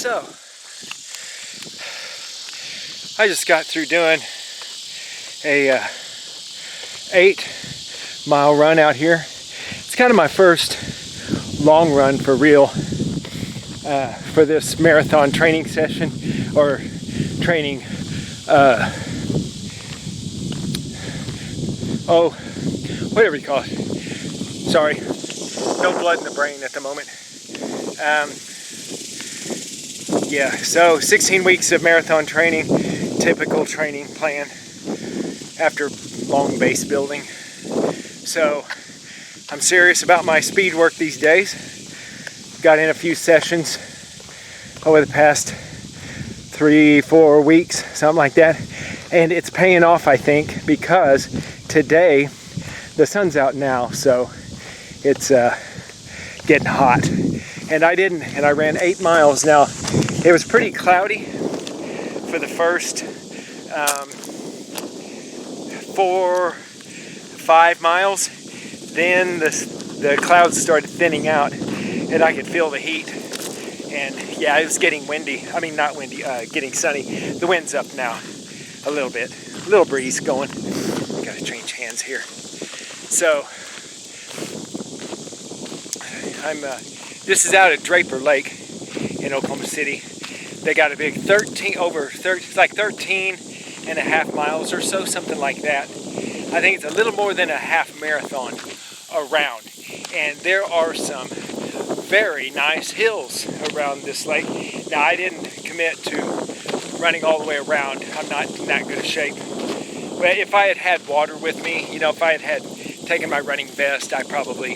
So, I just got through doing a 8-mile run out here. It's kind of my first long run for real for this marathon training session, or training, whatever you call it. Sorry, no blood in the brain at the moment. Yeah, so 16 weeks of marathon training, typical training plan after long base building. So I'm serious about my speed work these days. Got in a few sessions over the past 3-4 weeks, something like that. And it's paying off, I think, because today the sun's out now, so it's getting hot. And I ran 8 miles. Now, it was pretty cloudy for the first 4-5 miles. Then the clouds started thinning out and I could feel the heat. And yeah, it was getting windy. I mean, not windy, getting sunny. The wind's up now a little bit. A little breeze going. Gotta change hands here. So, this is out at Draper Lake in Oklahoma City. They got a big 13 and a half miles or so, something like that. I think it's a little more than a half marathon around. And there are some very nice hills around this lake. Now, I didn't commit to running all the way around. I'm not in that good a shape. But if I had had water with me, you know, if I had taken my running vest, I probably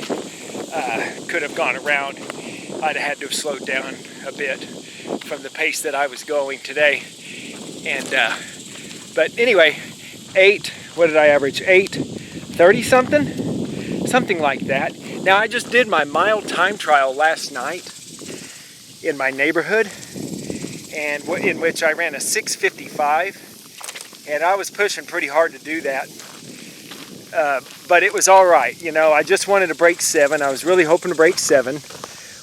could have gone around. I'd have had to have slowed down a bit from the pace that I was going today. And but anyway, what did I average? 8:30 something? Something like that. Now, I just did my mile time trial last night in my neighborhood, and in which I ran a 6:55, and I was pushing pretty hard to do that. But it was all right. You know, I just wanted to break 7. I was really hoping to break 7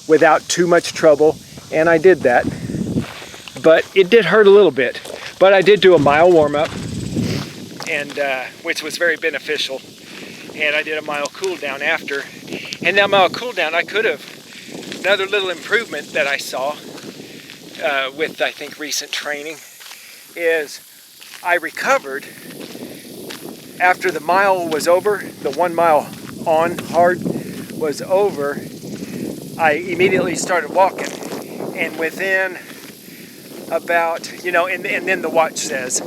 without too much trouble, and I did that. But it did hurt a little bit. But I did do a mile warm-up, and which was very beneficial. And I did a mile cool down after. And that mile cool down, I could have, another little improvement that I saw with, I think, recent training is I recovered after the mile was over, the 1 mile on hard was over. I immediately started walking, and within about, you know, and then the watch says,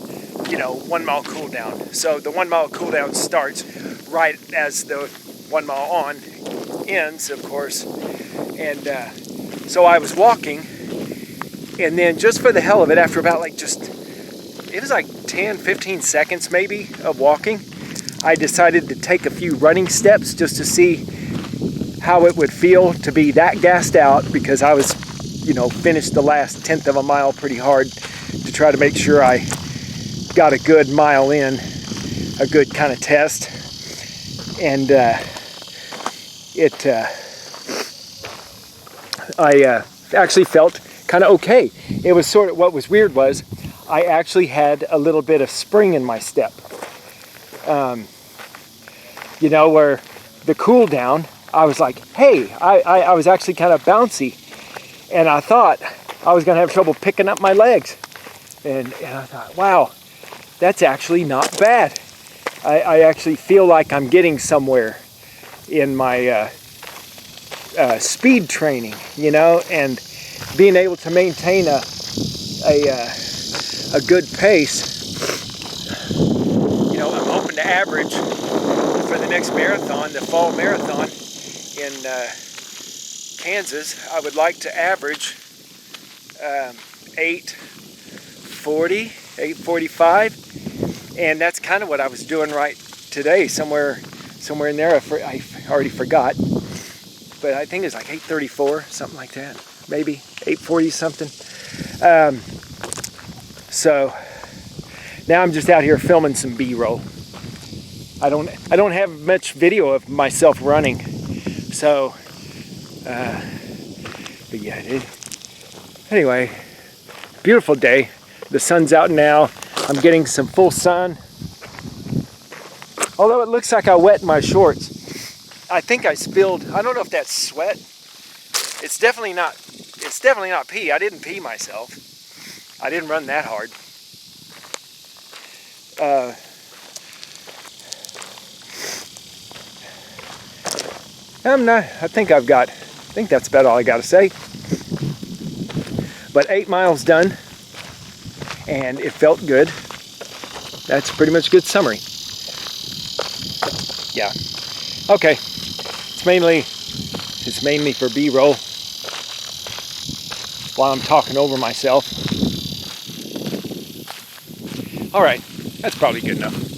you know, 1 mile cool down. So the 1 mile cool down starts right as the 1 mile on ends, of course. And so I was walking, and then just for the hell of it, after about it was like 10-15 seconds maybe of walking, I decided to take a few running steps just to see how it would feel to be that gassed out, because I was, you know, finished the last 1/10 of a mile pretty hard to try to make sure I got a good mile in, a good kind of test. And I actually felt kind of okay. It was sort of, what was weird was I actually had a little bit of spring in my step. You know, where the cool down, I was like, hey, I was actually kind of bouncy. And I thought I was going to have trouble picking up my legs. And I thought, wow, that's actually not bad. I actually feel like I'm getting somewhere in my speed training, you know, and being able to maintain a good pace. You know, I'm hoping to average for the next marathon, the fall marathon in Kansas. I would like to average 8:40, 8:45, and that's kind of what I was doing right today, somewhere in there. I already forgot, but I think it's like 8:34, something like that, maybe 8:40 something. So now I'm just out here filming some B-roll. I don't have much video of myself running, so but yeah, anyway. Beautiful day. The sun's out now. I'm getting some full sun. Although it looks like I wet my shorts. I think I spilled, I don't know if that's sweat. It's definitely not pee. I didn't pee myself. I didn't run that hard. I think that's about all I got to say. But 8 miles done, and it felt good. That's pretty much a good summary. Yeah. Okay. It's mainly for B-roll while I'm talking over myself. All right. That's probably good enough.